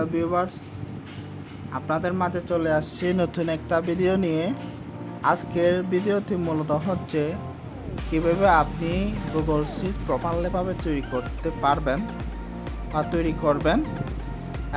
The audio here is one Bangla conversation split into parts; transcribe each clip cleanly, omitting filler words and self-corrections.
হ্যালো ভিউয়ার্স, আপনাদের মাঝে চলে আসছি নতুন একটা ভিডিও নিয়ে। আজকের ভিডিওটি মূলত হচ্ছে কীভাবে আপনি গুগল শিট প্রপারলিভাবে তৈরি করতে পারবেন বা তৈরি করবেন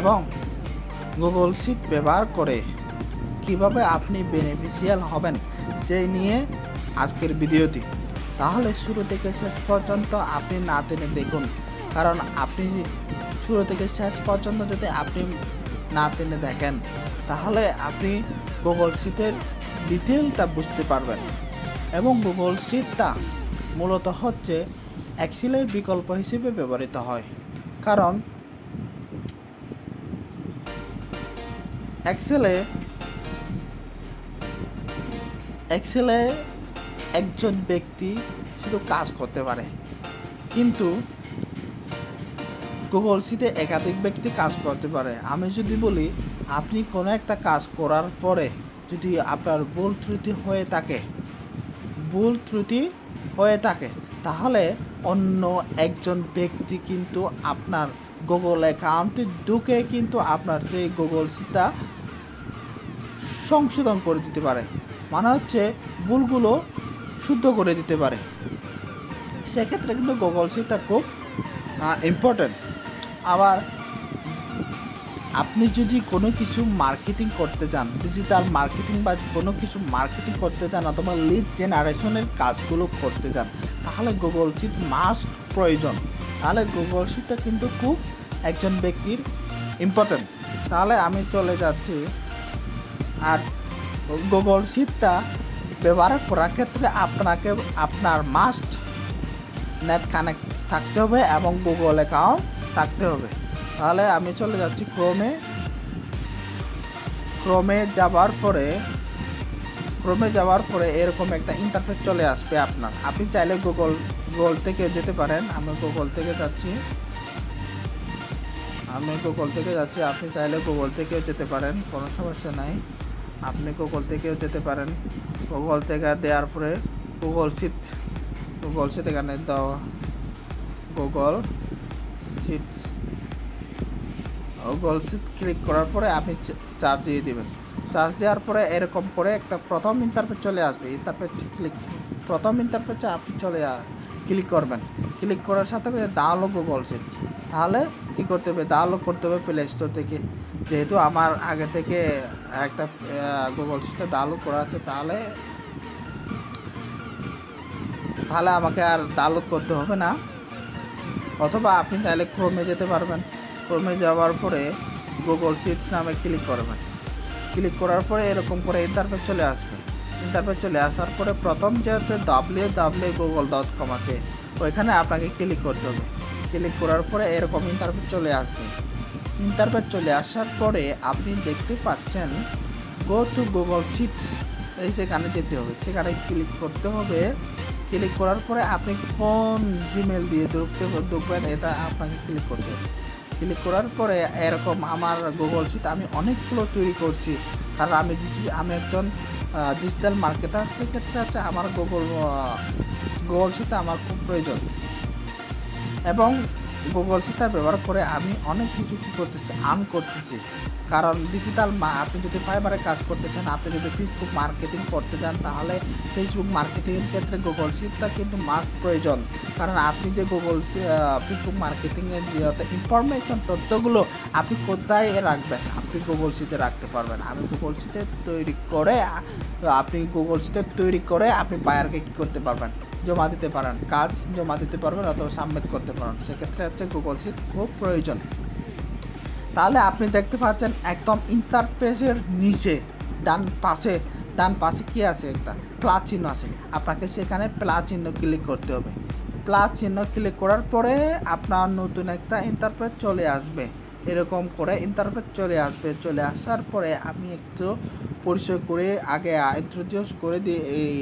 এবং গুগল শিট ব্যবহার করে কিভাবে আপনি বেনিফিশিয়াল হবেন সেই নিয়ে আজকের ভিডিওটি। তাহলে শুরু থেকে শেষ পর্যন্ত আপনি না টেনে দেখুন, কারণ আপনি শুরু থেকে শেষ পর্যন্ত যদি আপনি না টেনে দেখেন তাহলে আপনি গুগল শিটের ডিটেলটা বুঝতে পারবেন। এবং গুগল শিটটা মূলত হচ্ছে এক্সেলের বিকল্প হিসেবে ব্যবহৃত হয়, কারণ এক্সেলে একজন ব্যক্তি শুধু কাজ করতে পারে, কিন্তু গুগল শিটে একাধিক ব্যক্তি কাজ করতে পারে। আমি যদি বলি, আপনি কোনো একটা কাজ করার পরে যদি আপনার ভুল ত্রুটি হয়ে থাকে তাহলে অন্য একজন ব্যক্তি কিন্তু আপনার গুগল অ্যাকাউন্টে ঢুকে কিন্তু আপনার সেই গুগল শিটটা সংশোধন করে দিতে পারে, মানে হচ্ছে ভুলগুলো শুদ্ধ করে দিতে পারে। সেক্ষেত্রে কিন্তু গুগল শিটটা খুব ইম্পর্টেন্ট। আবার আপনি যদি কোনো কিছু মার্কেটিং করতে চান, ডিজিটাল মার্কেটিং বা কোনো কিছু মার্কেটিং করতে চান অথবা লিড জেনারেশনের কাজগুলো করতে চান, তাহলে গুগল শিট মাস্ট প্রয়োজন। তাহলে গুগল শিটটা কিন্তু খুব একজন ব্যক্তির ইম্পর্টেন্ট। তাহলে আমি চলে যাচ্ছি। আর গুগল শিটটা ব্যবহার করার ক্ষেত্রে আপনার মাস্ট নেট কানেক্ট থাকতে হবে এবং গুগল অ্যাকাউন্ট থাকতে হবে। তাহলে আমি চলে যাচ্ছি ক্রোমে যাওয়ার পরে এরকম একটা ইন্টারফেস চলে আসবে আপনার। আপনি চাইলে গুগল থেকে যেতে পারেন। আমি গুগল থেকে যাচ্ছি। আপনি চাইলে গুগল থেকেও যেতে পারেন, কোনো সমস্যা নাই। আপনি গুগল থেকেও যেতে পারেন। গুগল থেকে দেওয়ার পরে গুগল শিট এখানে দেওয়া গুগল শিট ক্লিক করার পরে আপনি চার্জ দিয়ে দেবেন। চার্জ দেওয়ার পরে এরকম করে একটা প্রথম ইন্টারফেস চলে আসবে। প্রথম ইন্টারফেসে আপনি ক্লিক করবেন। ক্লিক করার সাথে সাথে ডাউনলোড গুগল শিট। তাহলে কী করতে হবে? ডাউনলোড করতে হবে প্লে স্টোর থেকে। যেহেতু আমার আগে থেকে একটা গুগল শিটটা ডাউনলোড করা আছে, তাহলে আমাকে আর ডাউনলোড করতে হবে না। অথবা আপনি চাইলে ক্রোমে যেতে পারবেন। ক্রোমে যাওয়ার পরে গুগল শিট নামে ক্লিক করবেন। ক্লিক করার পরে এরকম করে ইন্টারফেস চলে আসবে। ইন্টারফেস চলে আসার পরে প্রথম যেহেতু www.google.com আছে, ওইখানে আপনাকে ক্লিক করতে হবে। ক্লিক করার পরে এরকম ইন্টারফেস চলে আসবে। ইন্টারফেস চলে আসার পরে আপনি দেখতে পাচ্ছেন গো টু গুগল শিট, সেখানে যেতে হবে। সেখানে ক্লিক করতে হবে। ক্লিক করার পরে আপনি কোন জিমেল দিয়ে ঢুকবেন এটা আপনাকে ক্লিক করতে হবে। ক্লিক করার পরে এরকম আমার গুগল শিট আমি অনেকগুলো তৈরি করছি, কারণ আমি একজন ডিজিটাল মার্কেটার। সেক্ষেত্রে হচ্ছে আমার গুগল শিটটা আমার খুব প্রয়োজন। এবং গুগল শিটটা ব্যবহার করে আমি অনেক কিছু আর্ন করতেছি। কারণ আপনি যদি ফাইবারে কাজ করতে চান, আপনি যদি ফেসবুক মার্কেটিং করতে চান, তাহলে ফেসবুক মার্কেটিংয়ের ক্ষেত্রে গুগল শিটটা কিন্তু মাস্ট প্রয়োজন। কারণ আপনি যে ফেসবুক মার্কেটিংয়ের যে ইনফরমেশন তথ্যগুলো আপনি কোথায় রাখবেন, আপনি গুগল শিটে রাখতে পারবেন। গুগল শিটে তৈরি করে আপনি বায়ারকে কী করতে পারবেন? জমা দিতে পারেন, কাজ জমা দিতে পারবেন অথবা সাবমিট করতে পারেন। সেক্ষেত্রে হচ্ছে গুগল শিট খুব প্রয়োজন। তাহলে আপনি দেখতে পাচ্ছেন একদম ইন্টারফেসের নিচে ডান পাশে কি আছে? একটা প্লাস চিহ্ন আছে। আপনাকে সেখানে প্লাস চিহ্ন ক্লিক করতে হবে। প্লাস চিহ্ন ক্লিক করার পরে আপনার নতুন একটা ইন্টারফেস চলে আসবে। এরকম করে ইন্টারফেস চলে আসবে। চলে আসার পরে আমি একটু পরিচয় করে আগে ইন্ট্রোডিউস করে দিই এই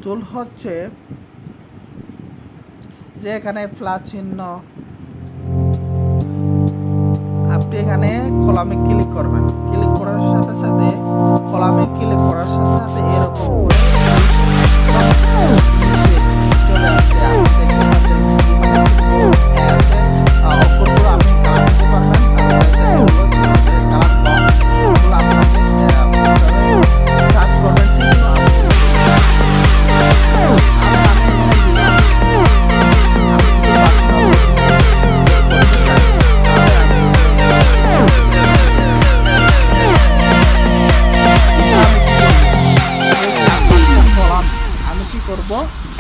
টুল হচ্ছে যে এখানে প্লাস চিহ্ন, আপনি এখানে কলামে ক্লিক করবেন। ক্লিক করার সাথে সাথে এরকম করে চলে আসছে। আপনি দেখতে পাচ্ছেন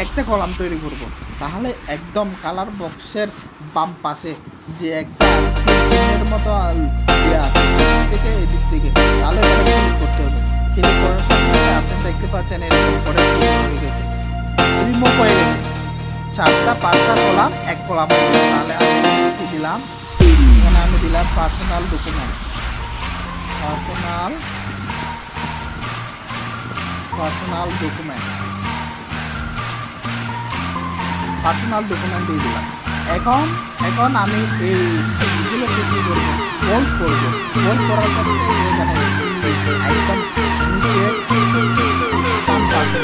একটা কলাম তৈরি করব। তাহলে একদম কালার বক্সের বাম পাশে যে একটা চিহ্নের মতো দেওয়া আছে থেকে এদিক থেকে, তাহলে এখানে ক্লিক করতে হবে। ক্লিক করার সঙ্গে আপনি দেখতে পাচ্ছেন এরকম করে হয়ে গেছে, রিমুভ হয়ে গেছে। 4টা 5টা কলাম এক কলাম হয়ে গেছে। তাহলে আমি দিলাম, এখানে আমি দিলাম পার্সোনাল ডকুমেন্ট, পার্সোনাল ডকুমেন্ট দিয়ে দিলাম। এখন আমি এইগুলো কি করবো, বোল্ড করবো। বোল্ড করার পরে এখানে একদম নিচে বাম পাশে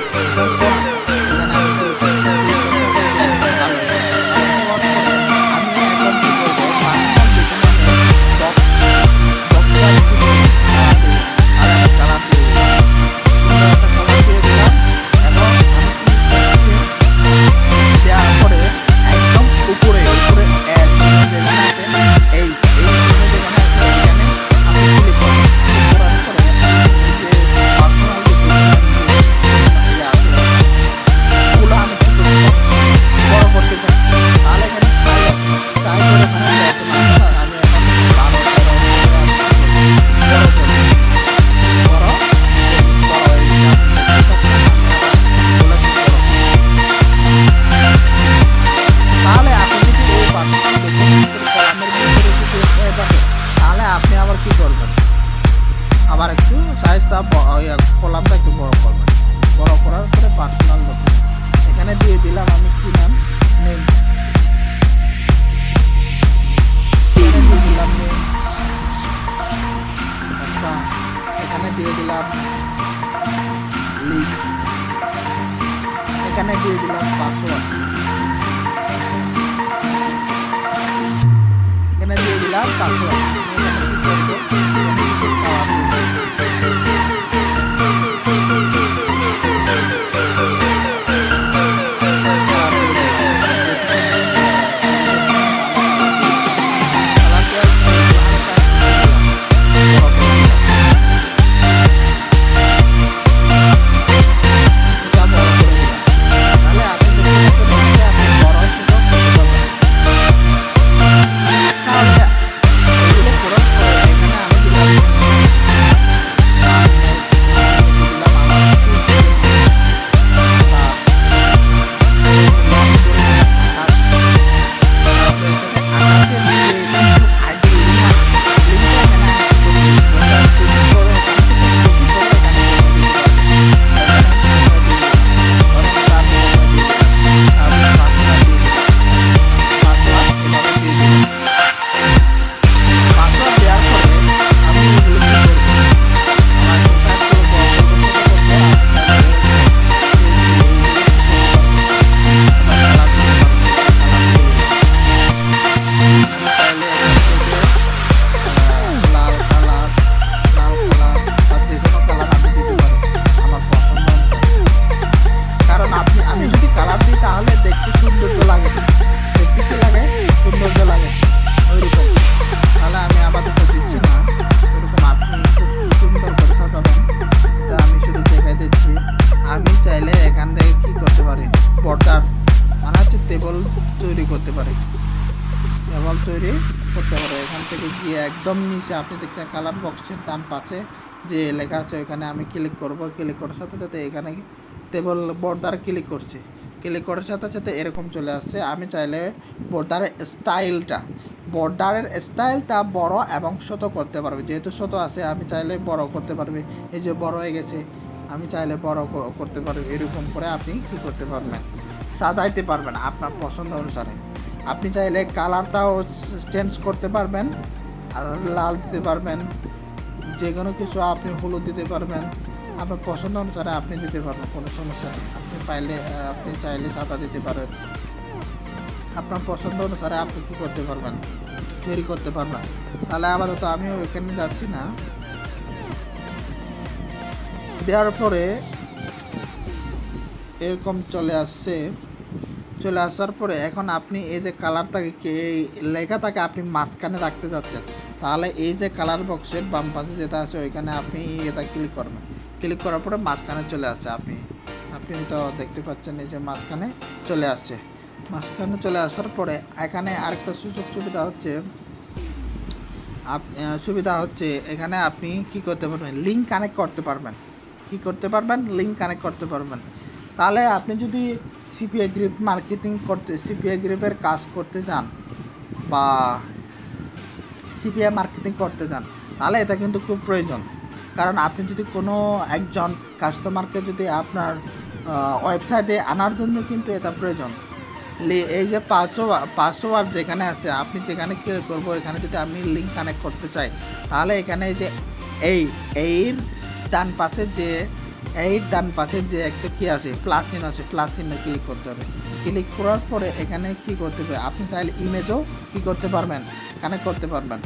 আবার একটু সাইজটা কলামটা একটু বড় করবেন। বড় করার পরে পার্সোনাল ডকুমেন্ট এখানে দিয়ে দিলাম আমি কি নাম, নেম, দিয়ে দিলাম নেম। আচ্ছা, এখানে দিয়ে দিলাম লিঙ্ক, এখানে দিয়ে দিলাম পাসওয়ার্ড, এখানে দিয়ে দিলাম পাসওয়ার্ড। এখান থেকে গিয়ে একদম নিচে আপনি দেখছেন কালার বক্সের ডান পাশে যে লেখা আছে ওখানে আমি ক্লিক করব। ক্লিক করার সাথে সাথে এখানে টেবল বর্ডার ক্লিক করছি। ক্লিক করার সাথে সাথে এরকম চলে আসছে। আমি চাইলে বর্ডারের স্টাইলটা বড় এবং ছোট করতে পারবে। যেহেতু ছোট আছে আমি চাইলে বড় করতে পারবে। এই যে বড় হয়ে গেছে, আমি চাইলে বড় করতে পারবে। এরকম করে আপনি কী করতে পারবেন, সাজাইতে পারবেন আপনার পছন্দ অনুসারে। আপনি চাইলে কালারটাও চেঞ্জ করতে পারবেন, আর লাল দিতে পারবেন, যে কোনো কিছু আপনি হলুদ দিতে পারবেন, আপনার পছন্দ অনুসারে আপনি দিতে পারবেন, কোনো সমস্যা নেই। আপনি চাইলে সাদা দিতে পারেন, আপনার পছন্দ অনুসারে আপনি কী করতে পারবেন, তৈরি করতে পারবেন। তাহলে আপাতত আমি ওইখানে যাচ্ছি না। দেওয়ার পরে এরকম চলে আসার পরে এখন আপনি এই যে কালারটাকে, এই লেখাটাকে আপনি মাঝখানে রাখতে চাচ্ছেন, তাহলে এই যে কালার বক্সের বাম পাশে যেটা আছে ওইখানে আপনি এটা ক্লিক করবেন। ক্লিক করার পরে মাঝখানে চলে আসছে, আপনি আপনি তো দেখতে পাচ্ছেন এই যে মাঝখানে চলে আসছে। মাঝখানে চলে আসার পরে এখানে আরেকটা সুবিধা হচ্ছে এখানে আপনি কি করতে পারবেন, লিঙ্ক কানেক্ট করতে পারবেন। লিঙ্ক কানেক্ট করতে পারবেন। তাহলে আপনি যদি সিপিএ গ্রুপ সিপিএ গ্রুপের কাজ করতে চান বা সিপিএ মার্কেটিং করতে চান, তাহলে এটা কিন্তু খুব প্রয়োজন। কারণ আপনি যদি কোনো একজন কাস্টমারকে যদি আপনার ওয়েবসাইটে আনার জন্য কিন্তু এটা প্রয়োজন। এই যে 500 ওয়ার্ড যেখানে আছে, আপনি যেখানে ক্লিক করবো, এখানে যদি আমি লিঙ্ক কানেক্ট করতে চাই, তাহলে এখানে যে এর ডান পাশে যে একটা কি আছে, প্লাস চিহ্ন আছে, প্লাস চিহ্ন ক্লিক করতে হবে। ক্লিক করার পরে এখানে কি করতে হবে, আপনি চাইলে ইমেজও কি করতে পারবেন, কানেক্ট করতে পারবেন,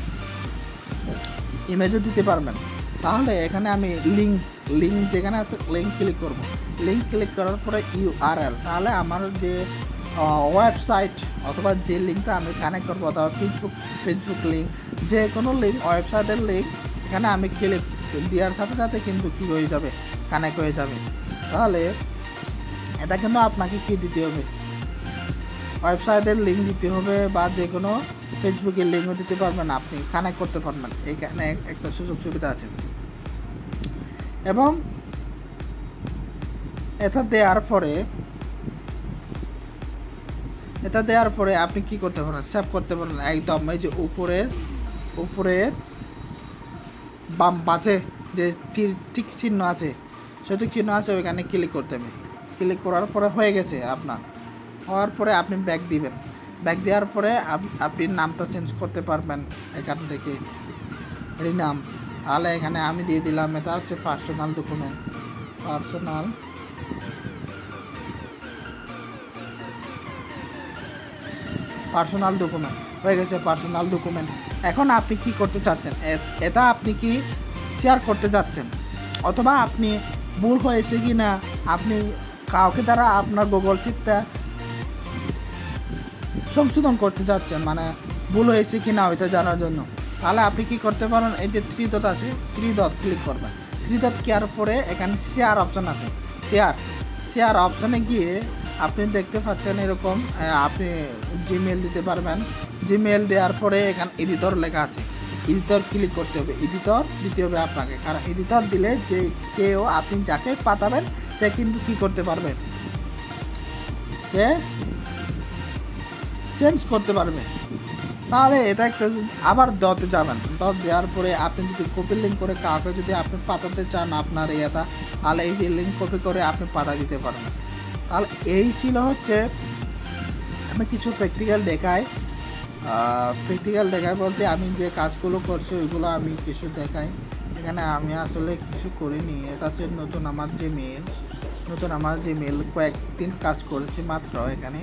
ইমেজও দিতে পারবেন। তাহলে এখানে আমি লিঙ্ক যেখানে আছে লিঙ্ক ক্লিক করব। লিঙ্ক ক্লিক করার পরে ইউআরএল, তাহলে আমার যে ওয়েবসাইট অথবা যে লিঙ্কটা আমি কানেক্ট করবো, অথবা ফেসবুক লিঙ্ক, যে কোনো লিঙ্ক, ওয়েবসাইটের লিঙ্ক, এখানে আমি ক্লিক দেওয়ার সাথে সাথে কিন্তু কী হয়ে যাবে, কানেক্ট হয়ে যাবে। তাহলে এটা কিন্তু আপনাকে কি দিতে হবে, ওয়েবসাইটের লিঙ্ক দিতে হবে, বা যে কোনো ফেসবুকের লিঙ্কও দিতে পারবেন, আপনি কানেক্ট করতে পারবেন। এখানে একটা সুবিধা আছে। এবং এটা দেওয়ার পরে আপনি কি করতে পারেন, সেভ করতে পারেন। একদম এই যে উপরের বাম পাশে যে টিক চিহ্ন আছে, সঠিক চিহ্ন আছে, ওইখানে ক্লিক করতে হবে। ক্লিক করার পরে হয়ে গেছে আপনার। হওয়ার পরে আপনি ব্যাক দিবেন। ব্যাক দেওয়ার পরে আপনি নামটা চেঞ্জ করতে পারবেন এখান থেকে, রিনাম। তাহলে এখানে আমি দিয়ে দিলাম, এটা হচ্ছে পার্সোনাল ডকুমেন্ট, পার্সোনাল ডকুমেন্ট হয়ে গেছে, পার্সোনাল ডকুমেন্ট। এখন আপনি কি করতে চাচ্ছেন, এটা আপনি কি শেয়ার করতে চাচ্ছেন, অথবা আপনি ভুল হয়েছে কি না, আপনি কাউকে দ্বারা আপনার গুগল শিটটা সংশোধন করতে চাচ্ছেন, মানে ভুল হয়েছে কি না ওইটা জানার জন্য। তাহলে আপনি কি করতে পারেন, এই যে 3 ডট আছে, 3 ডট ক্লিক করবেন। 3 ডট কেয়ার পরে এখানে শেয়ার অপশন আছে, শেয়ার অপশনে গিয়ে আপনি দেখতে পাচ্ছেন এরকম, আপনি জিমেল দিতে পারবেন। জিমেল দেওয়ার পরে এখানে এডিটর লেখা আছে, এডিটর ক্লিক করতে হবে, এডিটর দিতে হবে আপনাকে। কারণ এডিটর দিলে যে কেউ আপনি যাকে পাঠাবেন সে কিন্তু কী করতে পারবে, সে চেঞ্জ করতে পারবে। তাহলে এটা একটা, আবার ডটে যাবেন। ডট দেওয়ার পরে আপনি যদি কপি লিঙ্ক করে কাউকে যদি আপনি পাঠাতে চান আপনার এটা, তাহলে এই যে লিঙ্ক কপি করে আপনি পাঠা দিতে পারবেন। তাহলে এই ছিল হচ্ছে, আমি কিছু প্র্যাকটিক্যাল দেখাই বলতে আমি যে কাজগুলো করছি ওইগুলো আমি কিছু দেখাই। এখানে আমি আসলে কিছু করিনি, এটা হচ্ছে নতুন আমার জিমেল কয়েকদিন কাজ করেছি মাত্র। এখানে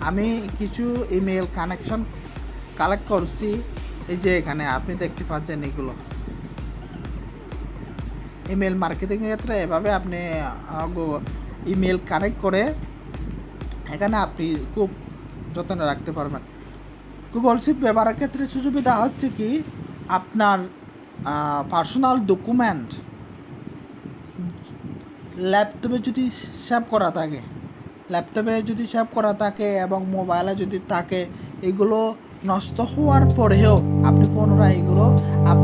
আমি কিছু ইমেল কানেকশন কালেক্ট করছি। এই যে এখানে আপনি দেখতে পাচ্ছেন এগুলো ইমেল মার্কেটিংয়ের ক্ষেত্রে এভাবে আপনি ইমেল কানেক্ট করে এখানে আপনি খুব যত্নে রাখতে পারবেন। গুগল শিট ব্যবহারের ক্ষেত্রে সুবিধা হচ্ছে কি, আপনার পার্সোনাল ডকুমেন্ট ল্যাপটপে যদি সেভ করা থাকে এবং মোবাইলে যদি থাকে, এগুলো নষ্ট হওয়ার পরেও আপনি পুনরায় এগুলো আপনি